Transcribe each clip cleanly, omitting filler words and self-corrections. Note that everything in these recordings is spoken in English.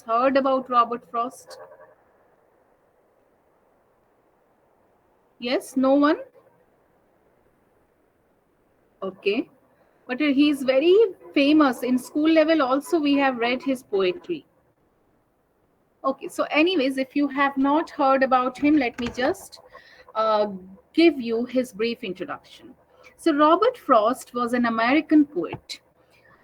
heard about Robert Frost? Yes, no one? Okay. But he's very famous. In school level also we have read his poetry. Okay, so anyways, if you have not heard about him, let me just uh, give you his brief introduction. So Robert Frost was an American poet,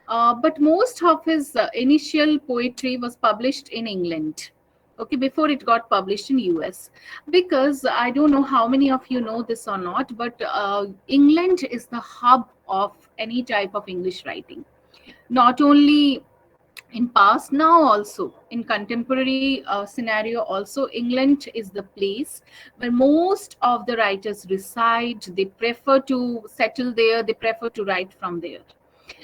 but most of his initial poetry was published in England. Okay, before it got published in US, because I don't know how many of you know this or not, but England is the hub of any type of English writing. Not only in past, now also in contemporary scenario also, England is the place where most of the writers reside. They prefer to settle there, they prefer to write from there.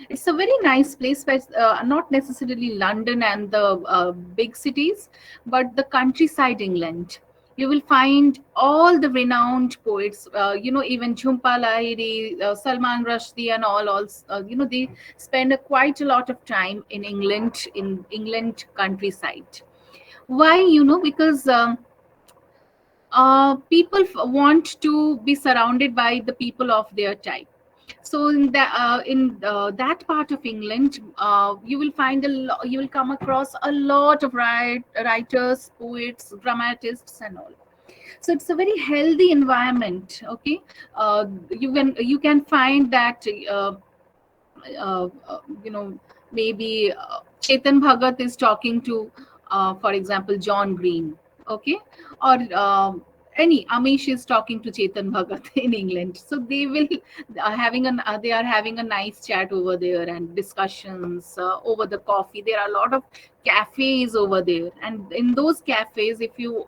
It's a very nice place, but not necessarily London and the big cities, but the countryside England. You will find all the renowned poets, even Jhumpa Lahiri, Salman Rushdie, and all. They spend quite a lot of time in England countryside. Why? Because people want to be surrounded by the people of their type. So in that part of England, you will come across a lot of writers, poets, dramatists, and all. So it's a very healthy environment. Okay, you can find that you know maybe Chetan Bhagat is talking to, for example, John Green. Okay, or any Amish is talking to Chetan Bhagat in England. So they are having a nice chat over there and discussions over the coffee. There are a lot of cafes over there, and in those cafes, if you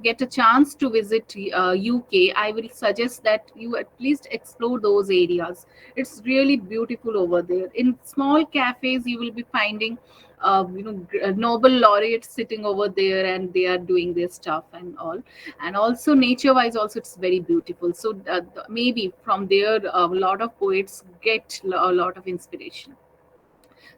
get a chance to visit UK, I will suggest that you at least explore those areas. It's really beautiful over there. In small cafes, you will be finding Nobel laureates sitting over there, and they are doing their stuff and all. And also nature wise also, it's very beautiful. So maybe from there a lot of poets get a lot of inspiration.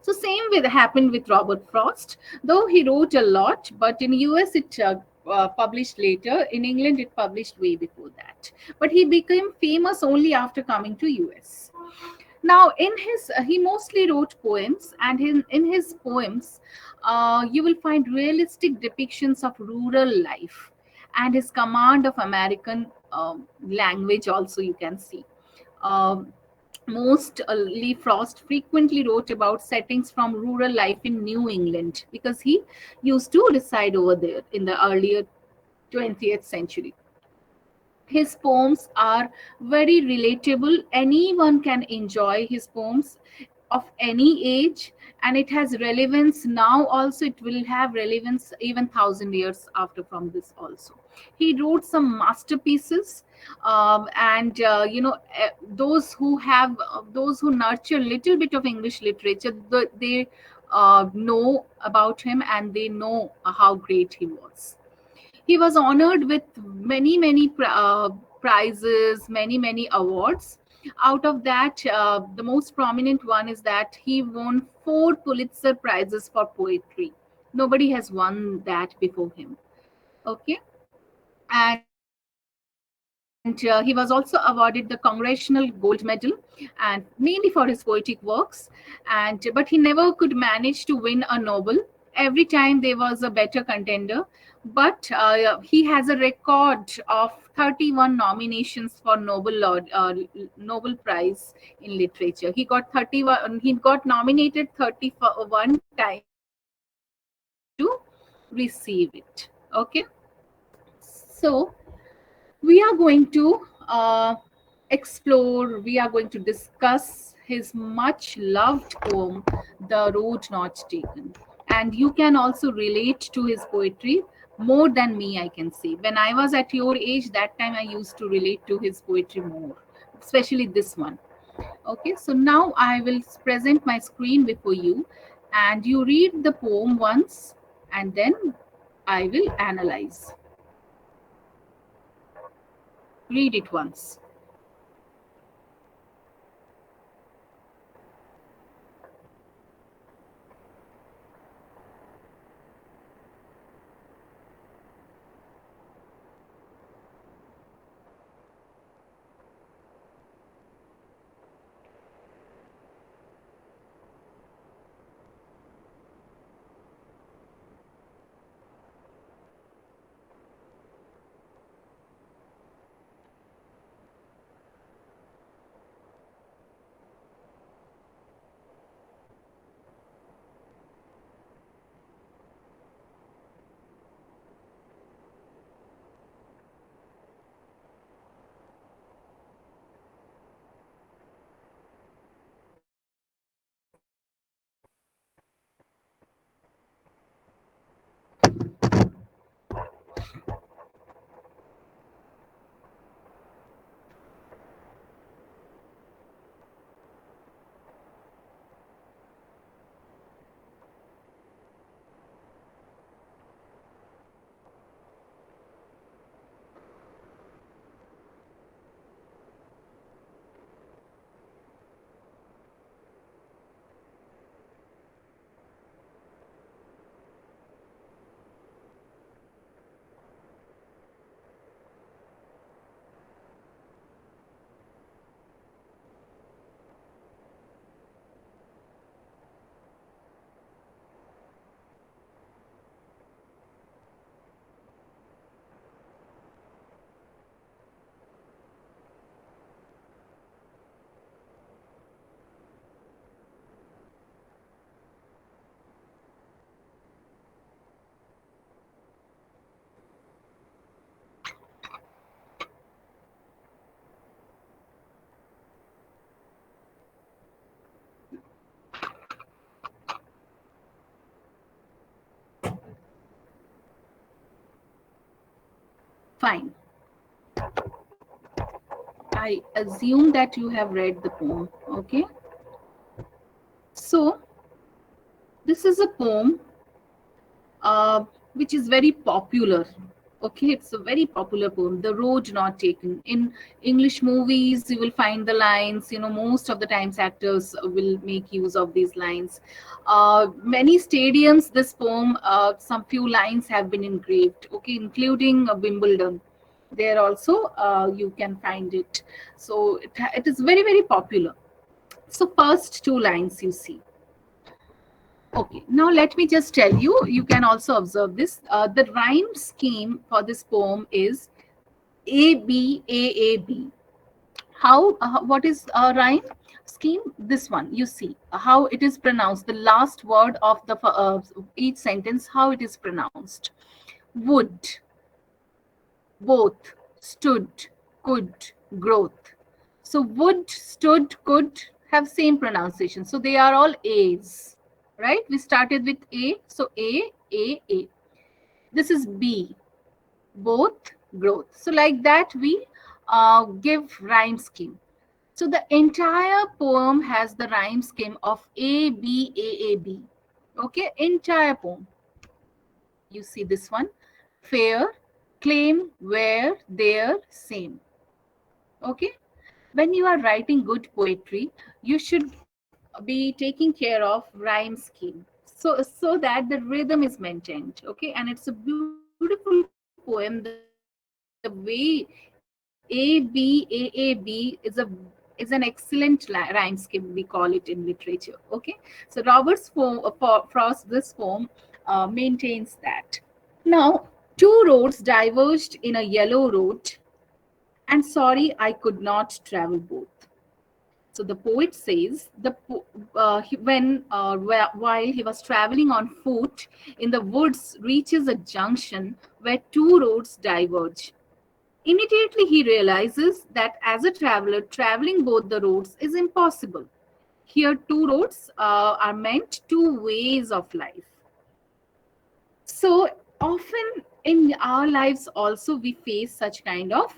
So same with happened with Robert Frost. Though he wrote a lot, but in US it published later. In England it published way before that. But he became famous only after coming to US. Now, he mostly wrote poems, and in his poems, you will find realistic depictions of rural life, and his command of American language. Also, you can see. Um, Most Lee Frost frequently wrote about settings from rural life in New England because he used to reside over there in the earlier 20th century. His poems are very relatable. Anyone can enjoy his poems of any age, and it has relevance now also. It will have relevance even 1,000 years after from this also. He wrote some masterpieces, and those who nurture little bit of English literature, they know about him, and they know how great he was. He was honored with many prizes, many awards. Out of that, the most prominent one is that he won 4 Pulitzer prizes for poetry. Nobody has won that before him. Okay, and he was also awarded the Congressional Gold Medal, and mainly for his poetic works. And but he never could manage to win a Nobel. Every time there was a better contender, but he has a record of 31 nominations for Nobel Prize in Literature. He got 31. He got nominated 31 times, but he never managed to receive it. Okay, so we are going to explore, we are going to discuss his much loved poem, The Road Not Taken. And you can also relate to his poetry more than me, I can say. When I was at your age, that time I used to relate to his poetry more, especially this one. Okay, so now I will present my screen before you, and you read the poem once, and then I will analyze. Read it once. Fine. I assume that you have read the poem. Okay. So this is a poem uh, which is very popular. Okay, it's a very popular poem, The Road Not Taken. In English movies, you will find the lines, most of the times actors will make use of these lines. Many stadiums, this poem, some few lines have been engraved, okay, including Wimbledon. There also you can find it. So it is very, very popular. So first two lines you see. Okay, now let me just tell you, you can also observe this. The rhyme scheme for this poem is A, B, A, A, B. How, what is a rhyme scheme? This one, you see how it is pronounced, the last word of the each sentence, how it is pronounced. Would, both, stood, could, growth. So would, stood, could have same pronunciation. So they are all A's, right? We started with A. So A, A, A. This is B, both, growth. So like that we give rhyme scheme. So the entire poem has the rhyme scheme of A, B, A, A, B. Okay, entire poem. You see this one. Fair, claim, where, there, same. Okay. When you are writing good poetry, you should be taking care of rhyme scheme, so that the rhythm is maintained. Okay, and it's a beautiful poem the way ABAAB is an excellent rhyme scheme, we call it in literature. Okay, so Robert's Frost, this poem maintains that. Now, two roads diverged in a yellow road, and sorry I could not travel both. So the poet says while he was traveling on foot in the woods, reaches a junction where two roads diverge. Immediately he realizes that as a traveler, traveling both the roads is impossible. Here, two roads are meant two ways of life. So often in our lives also we face such kind of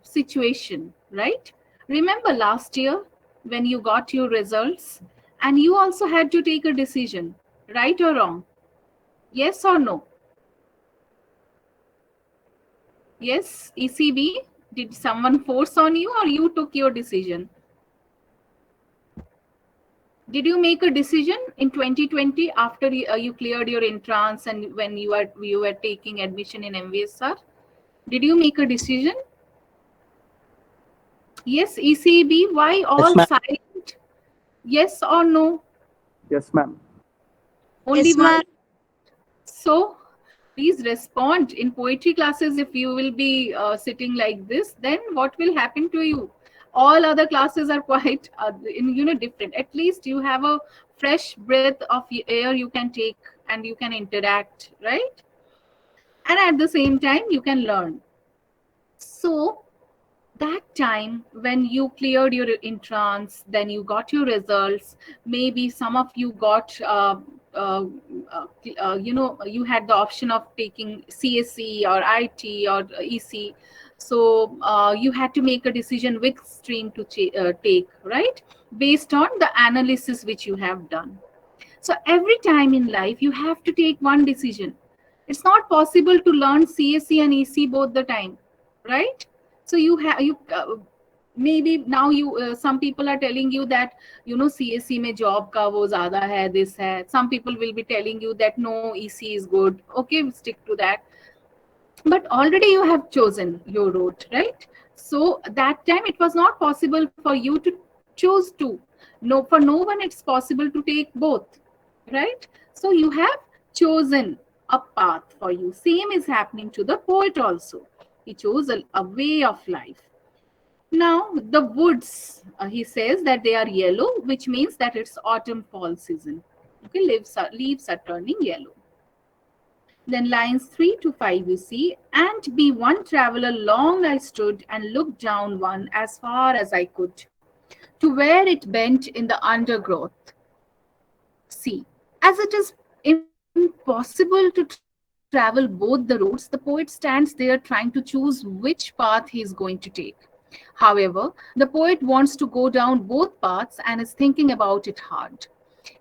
situation, right? Remember last year when you got your results and you also had to take a decision, right or wrong? Yes or no? Yes, ECB, did someone force on you or you took your decision? Did you make a decision in 2020 after you cleared your entrance and when you were taking admission in MVSR? Did you make a decision? Yes, ECB, why Yes, all ma'am. silent? Yes or no? Yes, ma'am. Only Yes, one. ma'am. So please respond in poetry classes. If you will be sitting like this, then what will happen to you? All other classes are quite different. At least you have a fresh breath of air you can take and you can interact, right? And at the same time you can learn. So that time when you cleared your entrance, then you got your results, maybe some of you got uh, you had the option of taking CSE or IT or EC. So you had to make a decision which stream to take, right, based on the analysis which you have done. So every time in life you have to take one decision. It's not possible to learn CSE and EC both the time, right? So you have you maybe now you some people are telling you that CSE में job का वो ज़्यादा है, this है. Some people will be telling you that no, EC is good. Okay, stick to that. But already you have chosen your road, right? So that time it was not possible for you to choose two. No, for no one it's possible to take both, right? So you have chosen a path for you. Same is happening to the poet also. He chose a way of life. Now the woods, he says that they are yellow, which means that it's autumn fall season. Okay, leaves are turning yellow. Then lines 3 to 5 you see, and be one traveler long I stood and looked down one as far as I could, to where it bent in the undergrowth. See, as it is impossible to travel both, travel both the roads, the poet stands there trying to choose which path he is going to take. However, the poet wants to go down both paths and is thinking about it hard.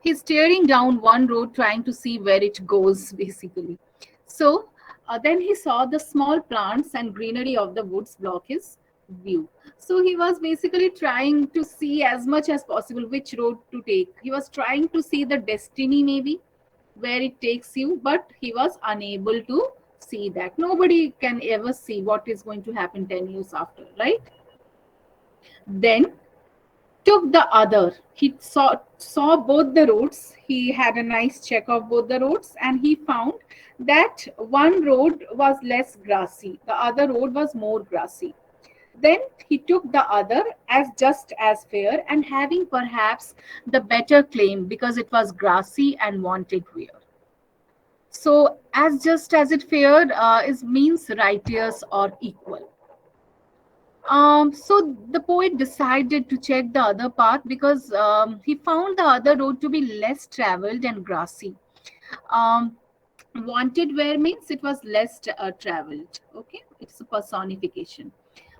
He's staring down one road trying to see where it goes, basically. So then he saw the small plants and greenery of the woods block his view. So he was basically trying to see as much as possible which road to take. He was trying to see the destiny, maybe where it takes you, but he was unable to see that. Nobody can ever see what is going to happen 10 years after, right? Then took the other. He saw both the roads. He had a nice check of both the roads, and he found that one road was less grassy, the other road was more grassy. Then he took the other as just as fair and having perhaps the better claim because it was grassy and wanted wear. So, as just as it fared is means righteous or equal. So the poet decided to check the other path because he found the other road to be less traveled and grassy. Um, Wanted where means it was less traveled. Okay, it's a personification,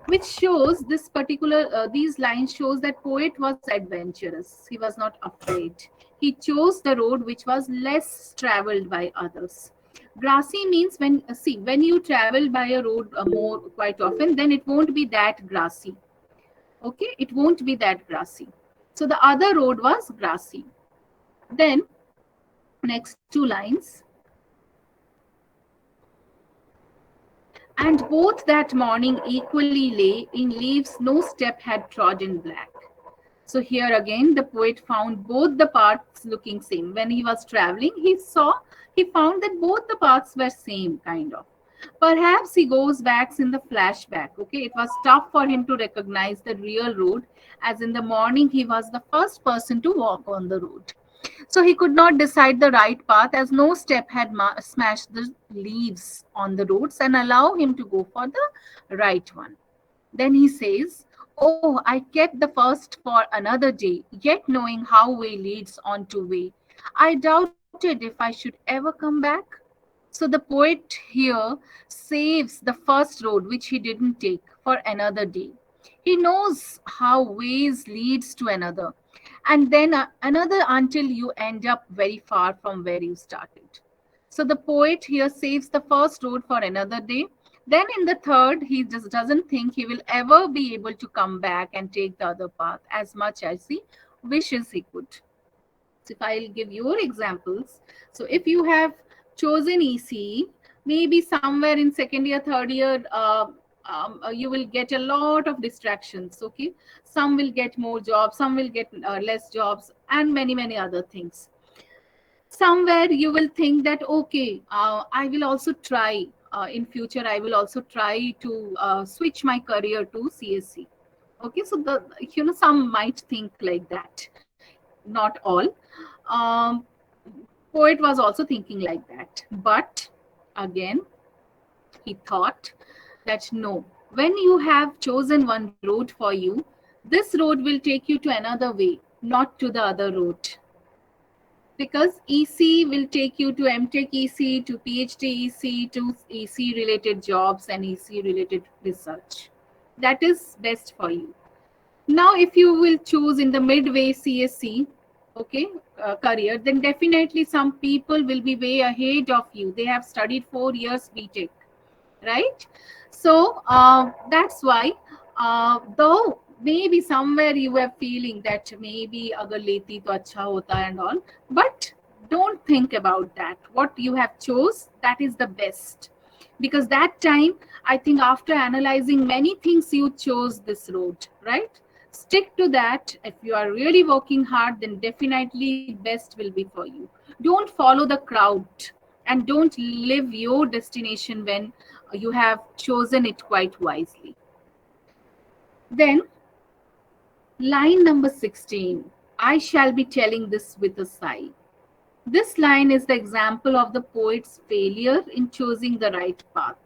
which shows this particular these lines shows that poet was adventurous. He was not afraid. He chose the road which was less traveled by others. Grassy means when see when you travel by a road more quite often, then it won't be that grassy. Okay, it won't be that grassy. So the other road was grassy. Then next two lines. And both that morning equally lay in leaves no step had trodden black. So here again, the poet found both the paths looking same. When he was traveling, he found that both the paths were same kind of. Perhaps he goes back in the flashback. Okay, it was tough for him to recognize the real road, as in the morning he was the first person to walk on the road. So he could not decide the right path as no step had smashed the leaves on the roads and allow him to go for the right one. Then he says, "Oh, I kept the first for another day, yet knowing how way leads on to way. I doubted if I should ever come back." So the poet here saves the first road which he didn't take for another day. He knows how ways leads to another and then another until you end up very far from where you started. So the poet here saves the first road for another day. Then in the third, he just doesn't think he will ever be able to come back and take the other path as much as he wishes he could. So if I'll give your examples, so if you have chosen ECE, maybe somewhere in second year, third year, you will get a lot of distractions. Okay, some will get more jobs, some will get less jobs, and many other things. Somewhere you will think that okay, I will also try in future. I will also try to switch my career to CSC. Okay, so the some might think like that, not all. um, Poet was also thinking like that, but again he thought that no, when you have chosen one road for you, this road will take you to another way, not to the other road, because EC will take you to MTech EC, to PhD EC, to EC related jobs and EC related research. That is best for you. Now if you will choose in the midway CSC, okay, career, then definitely some people will be way ahead of you. They have studied 4 years BTech, right? So that's why though maybe somewhere you were feeling that maybe agar leti to acha hota and all, but don't think about that. What you have chose, that is the best, because that time I think after analyzing many things you chose this road, right? Stick to that. If you are really working hard, then definitely best will be for you. Don't follow the crowd, and don't live your destination when you have chosen it quite wisely. Then line number 16, I shall be telling this with a sigh. This line is the example of the poet's failure in choosing the right path.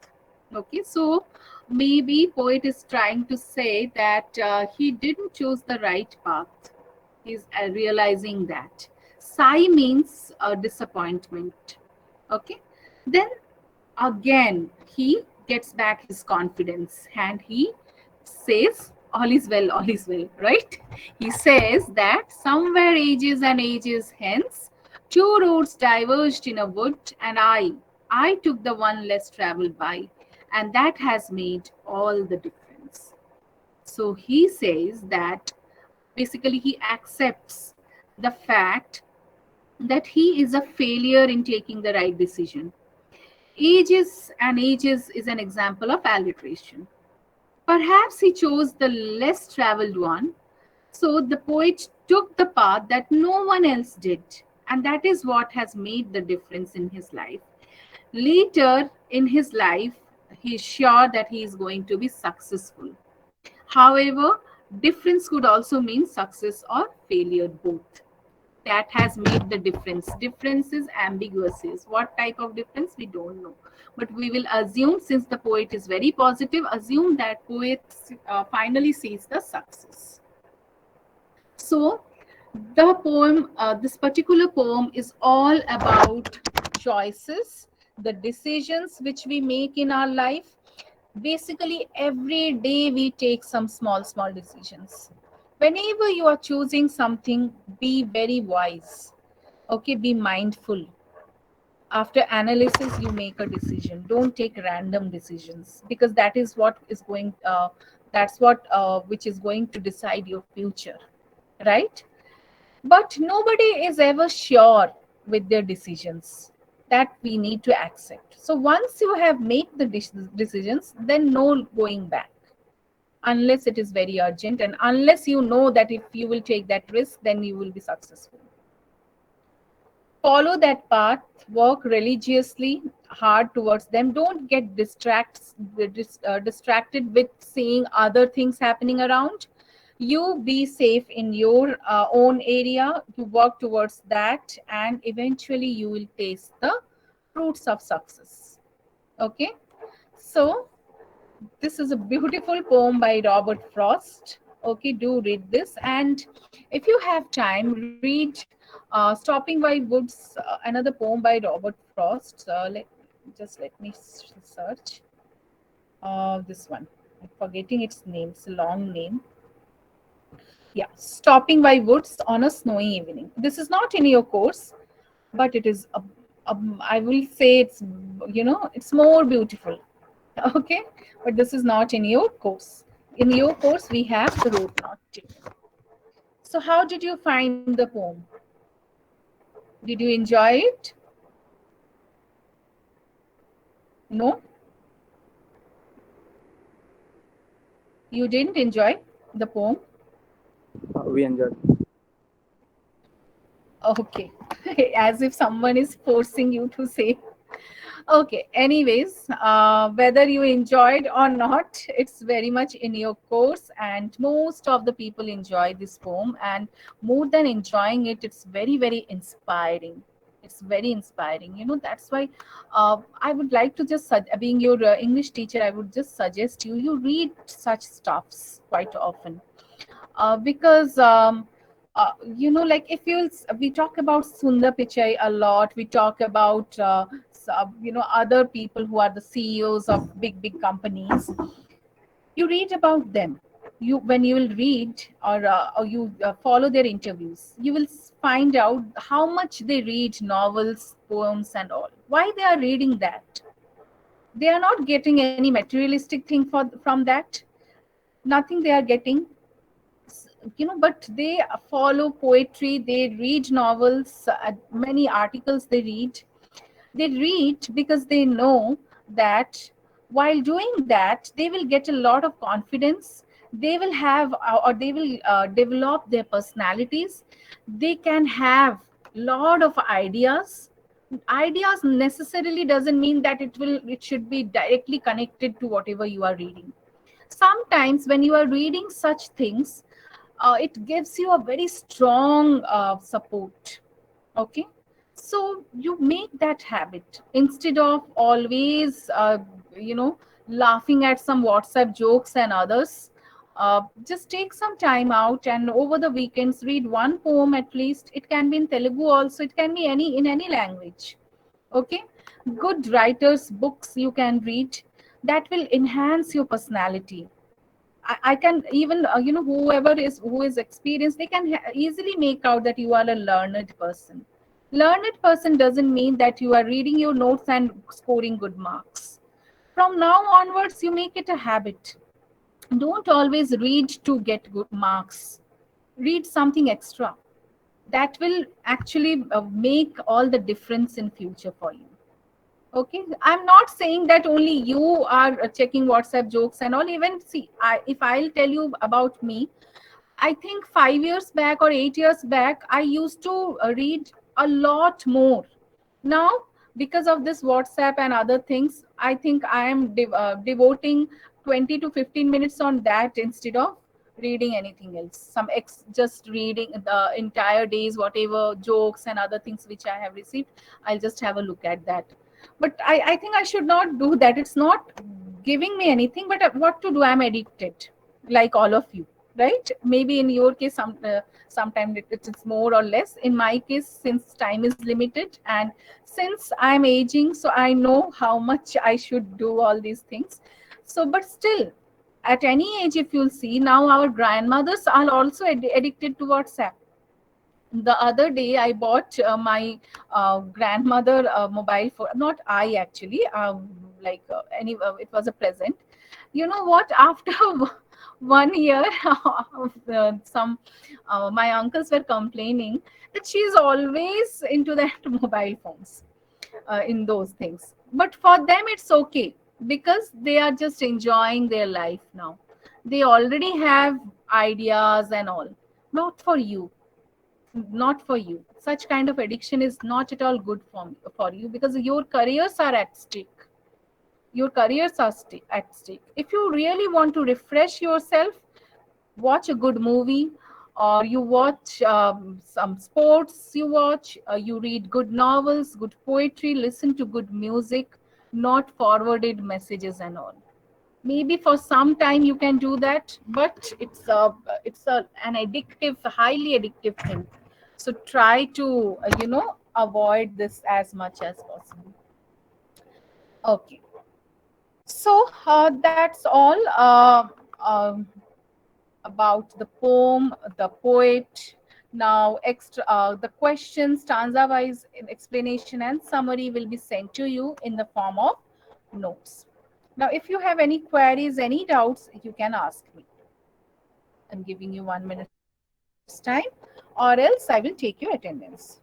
Okay, so maybe poet is trying to say that he didn't choose the right path. He's realizing that. Sigh means disappointment. Okay, then Again, he gets back his confidence and he says, all is well, all is well, right? He says that somewhere ages and ages hence, two roads diverged in a wood, and I took the one less traveled by, and that has made all the difference. So he says that basically he accepts the fact that he is a failure in taking the right decision. Ages and ages is an example of alliteration. Perhaps he chose the less traveled one, so the poet took the path that no one else did, and that is what has made the difference in his life. Later in his life, he is sure that he is going to be successful. However, difference could also mean success or failure both. That has made the difference. Difference is ambiguous. What type of difference we don't know, but we will assume, since the poet is very positive, assume that poet finally sees the success. So the poem, this particular poem is all about choices, the decisions which we make in our life. Basically every day we take some small decisions. Whenever you are choosing something, be very wise. Okay, be mindful. After analysis you make a decision. Don't take random decisions, because that is what is going that's what which is going to decide your future, right? But nobody is ever sure with their decisions. That we need to accept. So once you have made the decisions, then no going back, unless it is very urgent, and unless you know that if you will take that risk, then you will be successful. Follow that path, work religiously hard towards them. Don't get distracted with seeing other things happening around. You be safe in your own area, you work towards that, and eventually you will taste the fruits of success. Okay, so this is a beautiful poem by Robert Frost. Okay, do read this. And if you have time, read Stopping by Woods, another poem by Robert Frost. Let me search this one. I'm forgetting its name. It's a long name. Yeah, Stopping by Woods on a Snowy Evening. This is not in your course, but it is I will say it's, it's more beautiful. Okay, but this is not in your course. In your course we have the road not taken. So how did you find the poem? Did you enjoy it? No, you didn't enjoy the poem. We enjoyed. Okay. As if someone is forcing you to say. Okay, anyways, whether you enjoyed or not, it's very much in your course, and most of the people enjoy this poem. And more than enjoying it, it's very, very inspiring. It's very inspiring. That's why I would like to just, being your English teacher, I would just suggest you read such stuffs quite often, because like if we talk about Sundar Pichai a lot. We talk about other people who are the CEOs of big companies. You read about them. You When you will read, or you follow their interviews, you will find out how much they read novels, poems, and all. Why they are reading that? They are not getting any materialistic thing from that. Nothing they are getting, but they follow poetry, they read novels, many articles they read because they know that while doing that they will get a lot of confidence. They will have, or they will develop their personalities. They can have lot of ideas. Necessarily doesn't mean that it should be directly connected to whatever you are reading. Sometimes when you are reading such things, it gives you a very strong support. Okay, so you make that habit instead of always laughing at some WhatsApp jokes and others. Just take some time out, and over the weekends read one poem at least. It can be in Telugu also, it can be in any language. Okay, good writers books you can read that will enhance your personality. I can even whoever is who is experienced, they can easily make out that you are a learned person. Learned person doesn't mean that you are reading your notes and scoring good marks. From now onwards, you make it a habit. Don't always read to get good marks. Read something extra that will actually make all the difference in future for you. Okay, I'm not saying that only you are checking WhatsApp jokes and all. Even see, if I'll tell you about me, I think 5 years back or 8 years back, I used to read a lot more. Now, because of this WhatsApp and other things, I think I am devoting 20 to 15 minutes on that instead of reading anything else. Just reading the entire days, whatever jokes and other things which I have received, I'll just have a look at that. But I think I should not do that. It's not giving me anything, but what to do? I'm addicted, like all of you, right? Maybe in your case, sometimes it's more or less. In my case, since time is limited and since I'm aging, so I know how much I should do all these things. So, but still, at any age, if you'll see now, our grandmothers are also addicted to WhatsApp. The other day I bought my grandmother mobile phone. Not I actually, it was a present. You know what, after 1 year, some my uncles were complaining that she's always into that mobile phones, in those things. But for them it's okay, because they are just enjoying their life now. They already have ideas and all. Not for you, not for you. Such kind of addiction is not at all good for you, because your careers are at stake. Your careers are at stake. If you really want to refresh yourself, watch a good movie, or you watch some sports, you watch, you read good novels, good poetry, listen to good music, not forwarded messages and all. Maybe for some time you can do that, but an addictive, highly addictive thing. So try to avoid this as much as possible. Okay, so that's all about the poem, the poet. Now, the question, stanza wise explanation and summary will be sent to you in the form of notes. Now, if you have any queries, any doubts, you can ask me. I'm giving you 1 minute's time, or else I will take your attendance.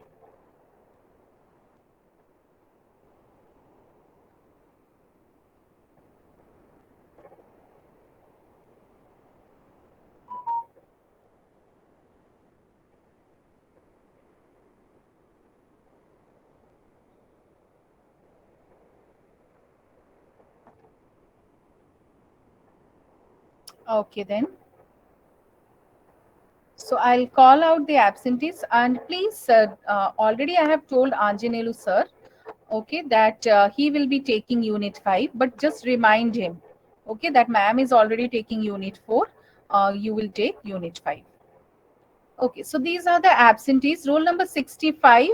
Okay, then. So I'll call out the absentees, and please, already I have told Anjanelu sir, okay, that he will be taking unit 5, but just remind him, okay, that ma'am is already taking unit 4. You will take unit 5. Okay, so these are the absentees. Roll number 65.